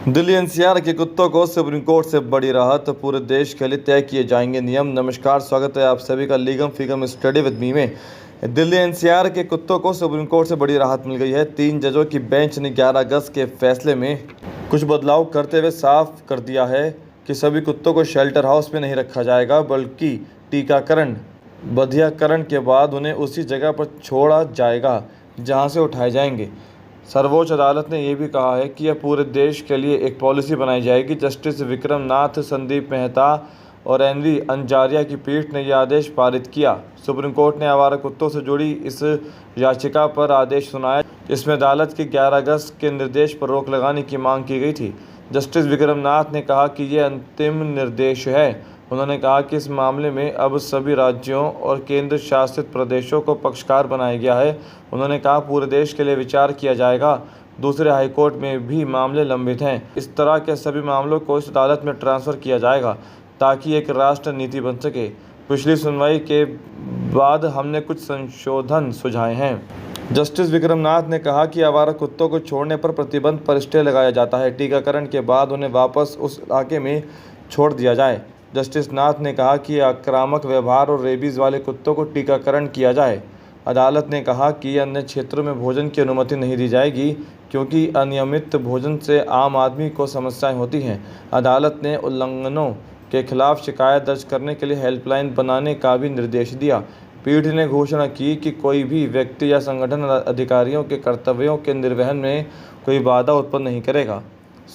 Delhi NCR के कुत्तों को सुप्रीम कोर्ट से बड़ी राहत, पूरे देश के लिए तय किए जाएंगे नियम। नमस्कार, स्वागत है आप सभी का लीगम फिगम स्टडी विद मी में। दिल्ली एनसीआर के कुत्तों को सुप्रीम कोर्ट से बड़ी राहत मिल गई है। 3 जजों की बेंच ने 11 अगस्त के फैसले में कुछ बदलाव करते हुए साफ कर दिया है कि सभी कुत्तों को शेल्टर हाउस में नहीं रखा जाएगा, बल्कि टीकाकरण बधियाकरण के बाद उन्हें उसी जगह पर छोड़ा जाएगा जहां से उठाए जाएंगे। सर्वोच्च अदालत ने यह भी कहा है कि यह पूरे देश के लिए एक पॉलिसी बनाई जाएगी। जस्टिस विक्रम नाथ, संदीप मेहता और एनवी अंजारिया की पीठ ने यह आदेश पारित किया। सुप्रीम कोर्ट ने आवारा कुत्तों से जुड़ी इस याचिका पर आदेश सुनाया। इसमें अदालत के 11 अगस्त के निर्देश पर रोक लगाने की मांग की गई थी। जस्टिस विक्रम नाथ ने कहा कि यह अंतिम निर्देश है। उन्होंने कहा कि इस मामले में अब सभी राज्यों और केंद्र शासित प्रदेशों को पक्षकार बनाया गया है। उन्होंने कहा पूरे देश के लिए विचार किया जाएगा। दूसरे हाईकोर्ट में भी मामले लंबित हैं। इस तरह के सभी मामलों को इस अदालत में ट्रांसफ़र किया जाएगा ताकि एक राष्ट्र नीति बन सके। पिछली सुनवाई के बाद हमने कुछ संशोधन सुझाए हैं। जस्टिस विक्रम नाथ ने कहा कि आवारा कुत्तों को छोड़ने पर प्रतिबंध पर स्टे लगाया जाता है। टीकाकरण के बाद उन्हें वापस उस इलाके में छोड़ दिया जाए। जस्टिस नाथ ने कहा कि आक्रामक व्यवहार और रेबीज़ वाले कुत्तों को टीकाकरण किया जाए। अदालत ने कहा कि अन्य क्षेत्रों में भोजन की अनुमति नहीं दी जाएगी, क्योंकि अनियमित भोजन से आम आदमी को समस्याएं होती हैं। अदालत ने उल्लंघनों के खिलाफ शिकायत दर्ज करने के लिए हेल्पलाइन बनाने का भी निर्देश दिया। पीठ ने घोषणा की कि कोई भी व्यक्ति या संगठन अधिकारियों के कर्तव्यों के निर्वहन में कोई बाधा उत्पन्न नहीं करेगा।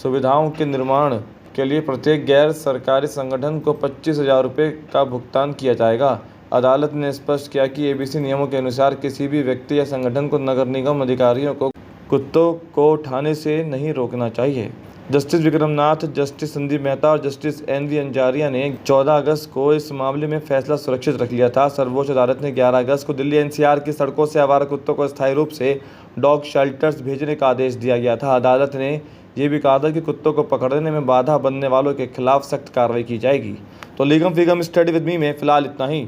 सुविधाओं के निर्माण के लिए प्रत्येक गैर सरकारी संगठन को 25,000 रुपये का भुगतान किया जाएगा। अदालत ने स्पष्ट किया कि एबीसी नियमों के अनुसार किसी भी व्यक्ति या संगठन को नगर निगम अधिकारियों को कुत्तों को उठाने से नहीं रोकना चाहिए। जस्टिस विक्रम नाथ, जस्टिस संदीप मेहता और जस्टिस एनवी अंजारिया ने 14 अगस्त को इस मामले में फैसला सुरक्षित रख लिया था। सर्वोच्च अदालत ने 11 अगस्त को दिल्ली एनसीआर की सड़कों से आवारा कुत्तों को स्थायी रूप से डॉग शेल्टर्स भेजने का आदेश दिया गया था। अदालत ने ये भी कहा था कि कुत्तों को पकड़ने में बाधा बनने वालों के खिलाफ सख्त कार्रवाई की जाएगी। तो लीगम फिगम स्टडी विद मी में फ़िलहाल इतना ही।